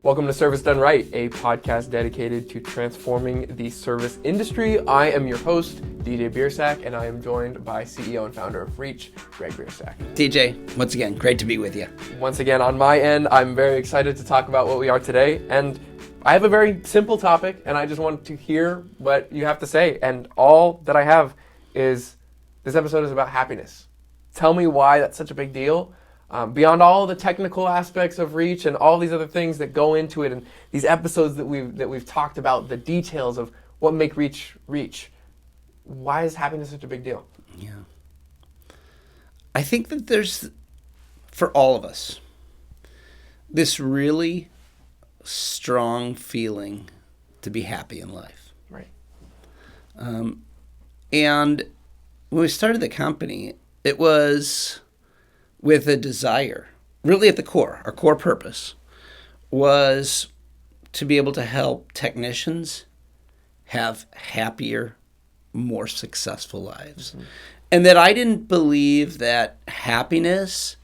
Welcome to Service Done Right, a podcast dedicated to transforming the service industry. I am your host, DJ Biersack, and I am joined by CEO and founder of Reach, Greg Biersack. DJ, once again, great to be with you. Once again, on my end, I'm very excited to talk about what we are today, and I have a very simple topic, and I just want to hear what you have to say, and all that I have is, this episode is about happiness. Tell me why that's such a big deal. Beyond all the technical aspects of Reach and all these other things that go into it, and these episodes that we've talked about, the details of what make Reach Reach, why is happiness such a big deal? Yeah. I think that there's, for all of us, this really strong feeling to be happy in life. Right. And when we started the company, it was with a desire, really at the core. Our core purpose was to be able to help technicians have happier, more successful lives. Mm-hmm. And that I didn't believe that happiness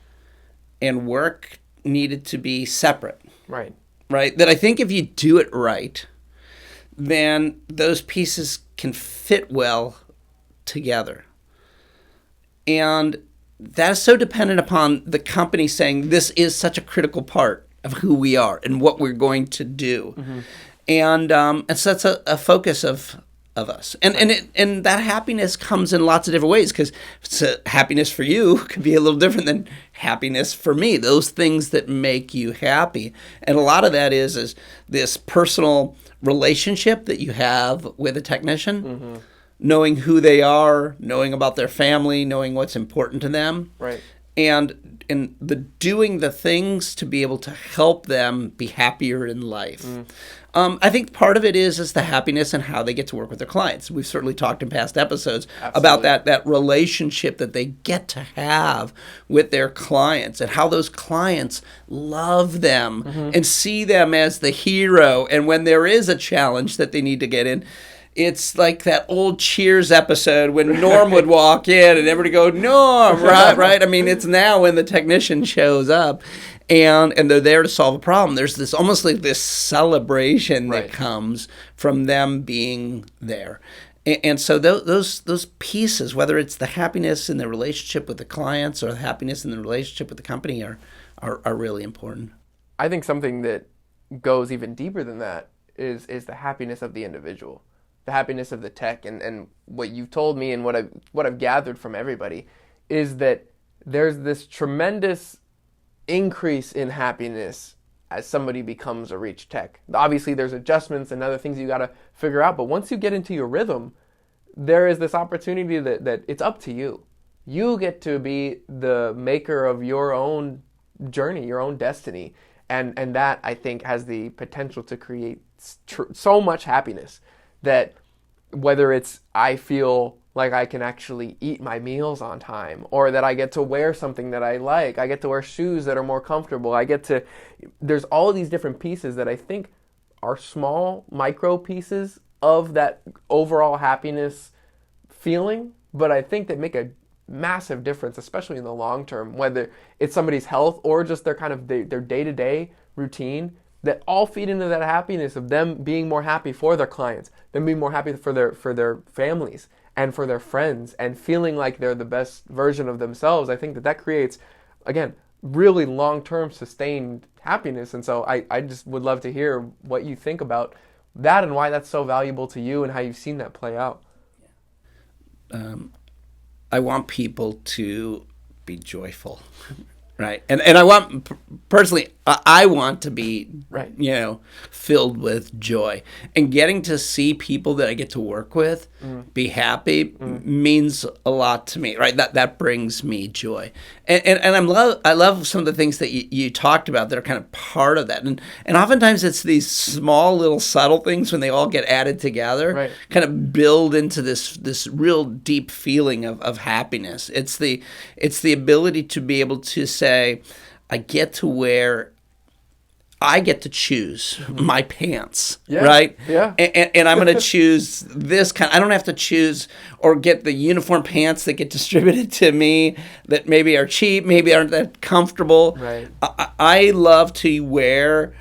and work needed to be separate. Right. Right? That I think if you do it right, then those pieces can fit well together. And that is so dependent upon the company saying this is such a critical part of who we are and what we're going to do. Mm-hmm. And so that's a focus of us. And that happiness comes in lots of different ways, because happiness for you could be a little different than happiness for me. Those things that make you happy. And a lot of that is this personal relationship that you have with a technician. Mm-hmm. Knowing who they are, knowing about their family, knowing what's important to them. Right. And doing the things to be able to help them be happier in life. Mm. I think part of it is the happiness and how they get to work with their clients. We've certainly talked in past episodes about that relationship that they get to have with their clients, and how those clients love them and see them as the hero. And when there is a challenge that they need to get in, it's like that old Cheers episode when Norm would walk in and everybody go, Norm, right? I mean, it's now when the technician shows up and they're there to solve a problem. There's this almost like this celebration that comes from them being there. And so those pieces, whether it's the happiness in the relationship with the clients or the happiness in the relationship with the company, are really important. I think something that goes even deeper than that is the happiness of the individual. The happiness of the tech, and what you've told me and what I've gathered from everybody is that there's this tremendous increase in happiness as somebody becomes a Reach tech. Obviously, there's adjustments and other things you got to figure out, but once you get into your rhythm, there is this opportunity that it's up to you. You get to be the maker of your own journey, your own destiny, and that, I think, has the potential to create so much happiness. That whether it's I feel like I can actually eat my meals on time, or that I get to wear something that I like, I get to wear shoes that are more comfortable, there's all of these different pieces that I think are small micro pieces of that overall happiness feeling, but I think that make a massive difference, especially in the long term, whether it's somebody's health or just their kind of their day-to-day routine, that all feed into that happiness of them being more happy for their clients, them being more happy for their families and for their friends, and feeling like they're the best version of themselves. I think that creates, again, really long-term sustained happiness. And so I just would love to hear what you think about that and why that's so valuable to you and how you've seen that play out. I want people to be joyful. Right. And I want, personally, I want to be, filled with joy. And getting to see people that I get to work with be happy means a lot to me, right? That brings me joy. And I love some of the things that you talked about that are kind of part of that. And oftentimes it's these small little subtle things, when they all get added together, kind of build into this real deep feeling of happiness. It's the ability to be able to say, I get to choose my pants, right? Yeah. And I'm going to choose this kind. I don't have to choose or get the uniform pants that get distributed to me that maybe are cheap, maybe aren't that comfortable. Right. I love to wear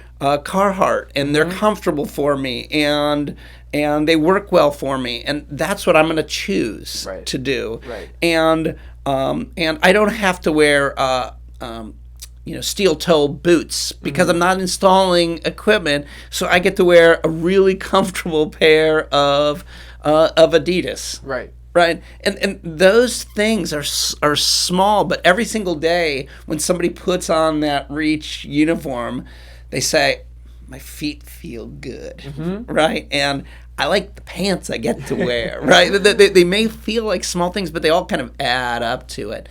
Carhartt, and they're comfortable for me, and they work well for me, and that's what I'm going to choose to do. Right. And I don't have to wear steel toe boots because I'm not installing equipment, so I get to wear a really comfortable pair of Adidas. Right. Right, and those things are small, but every single day when somebody puts on that Reach uniform, they say, "My feet feel good," right? And I like the pants I get to wear, right? They may feel like small things, but they all kind of add up to it.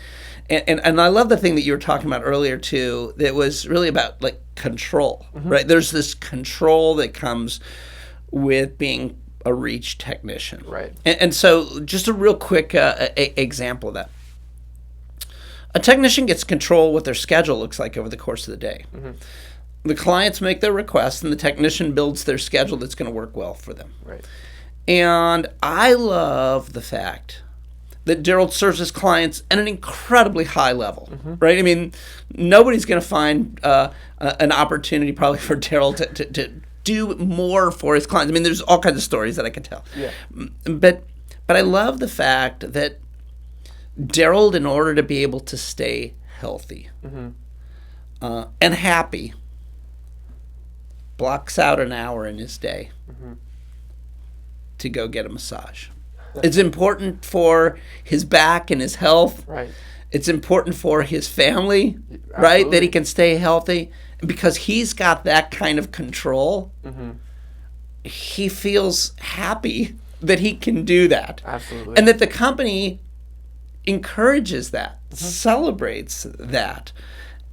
And I love the thing that you were talking about earlier too. That was really about like control, right? There's this control that comes with being a Reach technician. Right. And so just a real quick example of that. A technician gets control what their schedule looks like over the course of the day. The clients make their requests, and the technician builds their schedule that's going to work well for them. Right. And I love the fact that Daryl serves his clients at an incredibly high level, right? I mean, nobody's going to find an opportunity probably for Daryl to do more for his clients. I mean, there's all kinds of stories that I could tell. Yeah. But I love the fact that Daryl, in order to be able to stay healthy and happy, blocks out an hour in his day to go get a massage. It's important for his back and his health. Right. It's important for his family, Absolutely. right, that he can stay healthy. Because he's got that kind of control, he feels happy that he can do that. Absolutely. And that the company encourages that, celebrates that.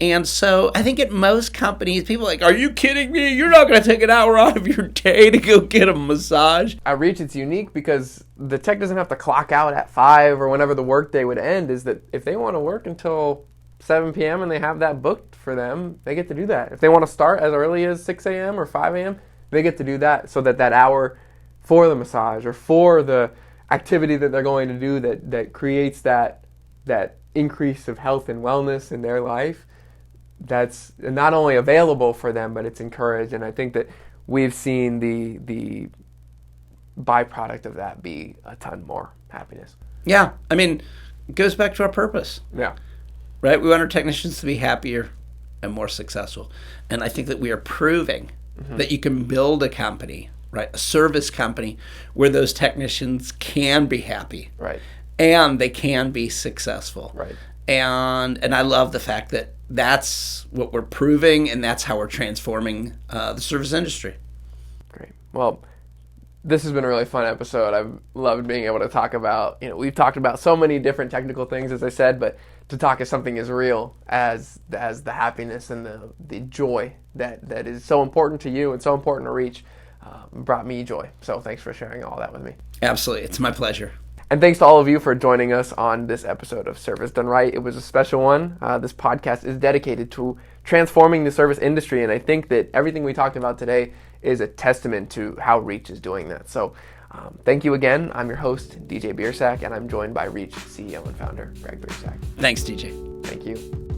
And so I think at most companies, people are like, are you kidding me? You're not going to take an hour out of your day to go get a massage. At Reach, it's unique because the tech doesn't have to clock out at 5 or whenever the workday would end. Is that if they want to work until 7 p.m. and they have that booked for them, they get to do that. If they want to start as early as 6 a.m. or 5 a.m., they get to do that, so that hour for the massage or for the activity that they're going to do that creates that increase of health and wellness in their life, that's not only available for them, but it's encouraged. And I think that we've seen the byproduct of that be a ton more happiness. Yeah, I mean, it goes back to our purpose. Yeah. Right? We want our technicians to be happier and more successful. And I think that we are proving that you can build a company, right? A service company where those technicians can be happy. Right. And they can be successful. Right. And I love the fact that that's what we're proving, and that's how we're transforming the service industry. Great. Well, this has been a really fun episode. I've loved being able to talk about, we've talked about so many different technical things, as I said, but to talk as something as real as the happiness and the joy that is so important to you and so important to Reach brought me joy. So thanks for sharing all that with me. Absolutely. It's my pleasure. And thanks to all of you for joining us on this episode of Service Done Right. It was a special one. This podcast is dedicated to transforming the service industry, and I think that everything we talked about today is a testament to how Reach is doing that. So thank you again. I'm your host, DJ Biersack, and I'm joined by Reach CEO and founder, Greg Biersack. Thanks, DJ. Thank you.